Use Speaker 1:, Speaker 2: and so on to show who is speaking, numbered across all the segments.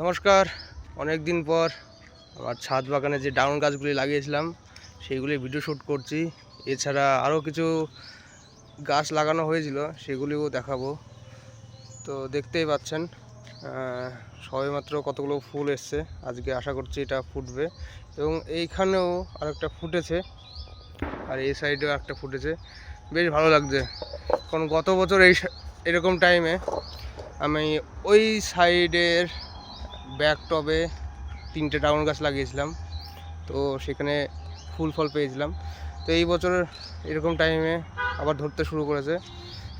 Speaker 1: নমস্কার। অনেক দিন পর আমার ছাদ বাগানে যে ডাউন গাছগুলি লাগিয়েছিলাম সেইগুলি ভিডিও শ্যুট করছি। এছাড়া আরও কিছু গাছ লাগানো হয়েছিল, সেগুলিও দেখাবো। তো দেখতেই পাচ্ছেন সবেমাত্র কতগুলো ফুল এসছে। আজকে আশা করছি এটা ফুটবে, এবং এইখানেও আরেকটা ফুটেছে, আর এই সাইডেও একটা ফুটেছে। বেশ ভালো লাগছে, কারণ গত বছর এরকম টাইমে আমি ওই সাইডের ব্যাক টবে 3টে ডাউন গাছ লাগিয়েছিলাম, তো সেখানে ফুল ফল পেয়েছিলাম। তো এই বছর এরকম টাইমে আবার ধরতে শুরু করেছে।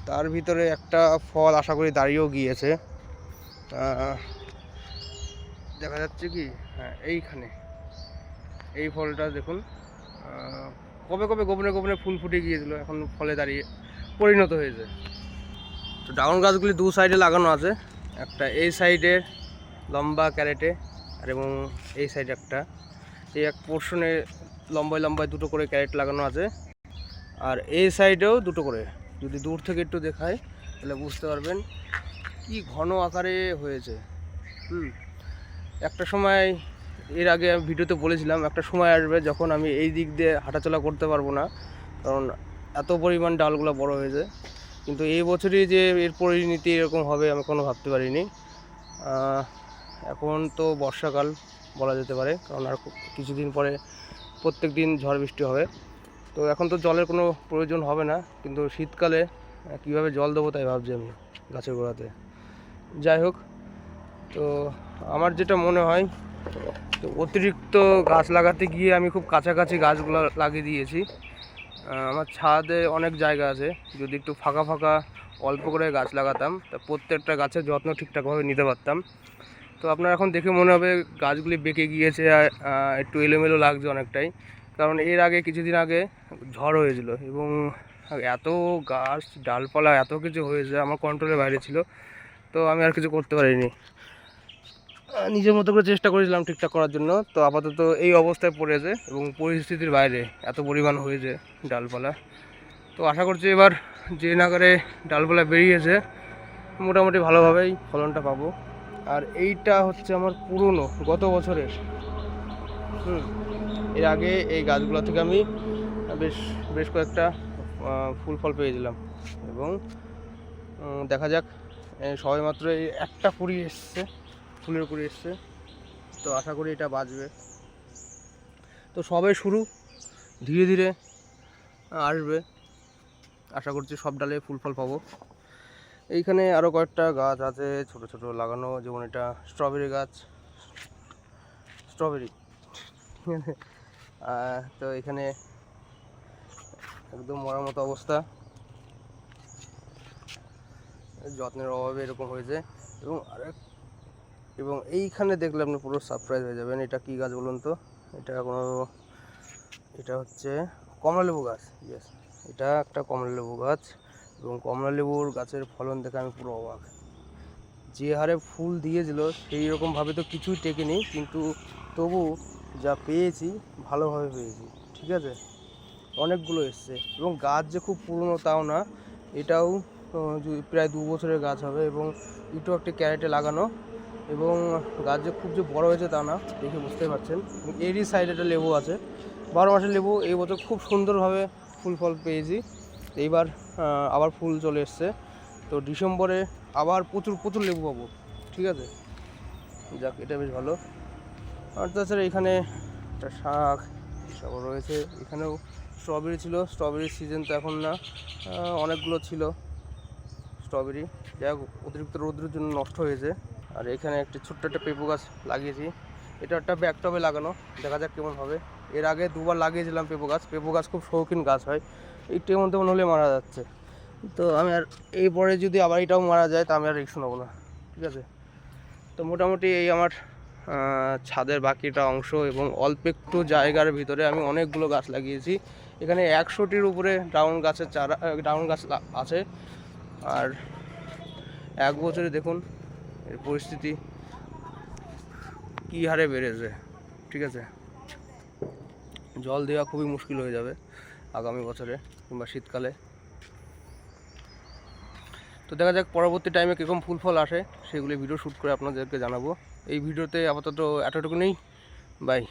Speaker 1: তার ভিতরে একটা ফল আশা করি দাঁড়িয়েও গিয়েছে। দেখা যাচ্ছে কি, হ্যাঁ এইখানে এই ফলটা দেখুন, কবে কবে গোপনে গোপনে ফুল ফুটে গিয়েছিল, এখন ফলে দাঁড়িয়ে পরিণত হয়েছে। তো ডাউন গাছগুলি দু সাইডে লাগানো আছে, একটা এই সাইডের লম্বা ক্যারেটে, আর এবং এই সাইডে একটা, এই এক পোর্শনে লম্বায় লম্বায় দুটো করে ক্যারেট লাগানো আছে, আর এই সাইডেও দুটো করে। যদি দূর থেকে একটু দেখায় তাহলে বুঝতে পারবেন কি ঘন আকারে হয়েছে। একটা সময়, এর আগে আমি ভিডিওতে বলেছিলাম, একটা সময় আসবে যখন আমি এই দিক দিয়ে হাঁটাচলা করতে পারবো না, কারণ এত পরিমাণ ডালগুলো বড় হয়েছে। কিন্তু এই বছরই যে এর পরিণতি এরকম হবে আমি কোনো ভাবতে পারিনি। এখন তো বর্ষাকাল বলা যেতে পারে, কারণ আর কিছুদিন পরে প্রত্যেক দিন ঝড় বৃষ্টি হবে। তো এখন তো জলের কোনো প্রয়োজন হবে না, কিন্তু শীতকালে কীভাবে জল দেবো তাই ভাবছি আমি গাছের গোড়াতে। যাই হোক, তো আমার যেটা মনে হয়, তো অতিরিক্ত গাছ লাগাতে গিয়ে আমি খুব কাছাকাছি গাছগুলো লাগিয়ে দিয়েছি। আমার ছাদে অনেক জায়গা আছে, যদি একটু ফাঁকা ফাঁকা অল্প করে গাছ লাগাতাম তা প্রত্যেকটা গাছের যত্ন ঠিকঠাকভাবে নিতে পারতাম। তো আপনার এখন দেখে মনে হবে গাছগুলি বেঁকে গিয়েছে, আর একটু এলোমেলো লাগছে অনেকটাই, কারণ এর আগে কিছুদিন আগে ঝড় হয়েছিল, এবং এত গাছ ডালপালা এত কিছু হয়েছে, আমার কন্ট্রোলের বাইরে ছিল। তো আমি আর কিছু করতে পারিনি, নিজের মতো করে চেষ্টা করেছিলাম ঠিকঠাক করার জন্য। তো আপাতত এই অবস্থায় পড়েছে, এবং পরিস্থিতির বাইরে এত পরিমাণ হয়েছে ডালপালা। তো আশা করছি এবার যে নাগারে ডালপালা বেরিয়েছে মোটামুটি ভালোভাবেই ফলনটা পাবো। আর এইটা হচ্ছে আমার পুরনো গত বছরের। এর আগে এই গাছগুলো থেকে আমি বেশ বেশ কয়েকটা ফুল ফল পেয়েছিলাম, এবং দেখা যাক, সবেমাত্র এই একটা কুড়ি এসছে, ফুলের কুড়ি এসছে। তো আশা করি এটা বাঁচবে। তো সবে শুরু, ধীরে ধীরে আসবে। আশা করছি সব ডালে ফুল ফল পাবো। এইখানে আরও কয়েকটা গাছ আছে ছোট ছোট লাগানো, যেমন এটা স্ট্রবেরি গাছ, স্ট্রবেরি। তো এখানে একদম মরার মতো অবস্থা, যত্নের অভাবে এরকম হয়েছে। এবং এইখানে দেখলে আপনি পুরো সারপ্রাইজ হয়ে যাবেন। এটা কি গাছ বলুন তো? এটা হচ্ছে কমলালেবু গাছ। ইয়েস, এটা একটা কমলালেবু গাছ, এবং কমলালেবুর গাছের ফলন দেখে আমি পুরো অবাক। যে হারে ফুল দিয়েছিল সেই রকমভাবে তো কিছুই টেকেনি, কিন্তু তবু যা পেয়েছি ভালোভাবে পেয়েছি। ঠিক আছে, অনেকগুলো এসছে, এবং গাছ যে খুব পুরনো তাও না, এটাও প্রায় 2 বছরের গাছ হবে, এবং একটু একটা ক্যারেটে লাগানো, এবং গাছ যে খুব যে বড় হয়েছে তা না, দেখে বুঝতেই পারছেন। এরই সাইডে একটা লেবু আছে, 12 মাসের লেবু। এই বছর খুব সুন্দরভাবে ফুল ফল পেয়েছি। এইবার আবার ফুল চলে এসছে, তো ডিসেম্বরে আবার প্রচুর প্রচুর লেবু পাবো। ঠিক আছে, যাক, এটা বেশ ভালো। আর তাছাড়া এখানে একটা শাক এসব রয়েছে। এখানেও স্ট্রবেরি ছিল, স্ট্রবেরির সিজন তো এখন না, অনেকগুলো ছিল স্ট্রবেরি, যাই হোক অতিরিক্ত রৌদ্রের জন্য নষ্ট হয়েছে। আর এখানে একটি ছোট্ট একটা পেঁপু গাছ লাগিয়েছি, এটা একটা ব্যাক টবে লাগানো, দেখা যাক কেমন হবে। এর আগে 2বার লাগিয়েছিলাম পেঁপু গাছ খুব শৌখিন গাছ হয়, একটু এমন তেমন হলে মারা যাচ্ছে। তো আমি আর এরপরে যদি আবার এটাও মারা যায় তা আমি আর রিস্ক নেবো না। ঠিক আছে, তো মোটামুটি এই আমার ছাদের বাকিটা অংশ, এবং অল্প একটু জায়গার ভিতরে আমি অনেকগুলো গাছ লাগিয়েছি। এখানে 100টির উপরে ডাউন গাছ আছে। আর এক বছরে দেখুন এর পরিস্থিতি কী হারে বেড়েছে। ঠিক আছে, জল দেওয়া খুবই মুশকিল হয়ে যাবে আগামী বছরে কিংবা শীতকালে। তো তো দেখা যাক পরবর্তী টাইমে কীরকম ফুল ফল আসে, সেগুলি ভিডিও শ্যুট করে আপনাদেরকে জানাবো। এই ভিডিওতে আপাতত এতটুকুনি, বাই।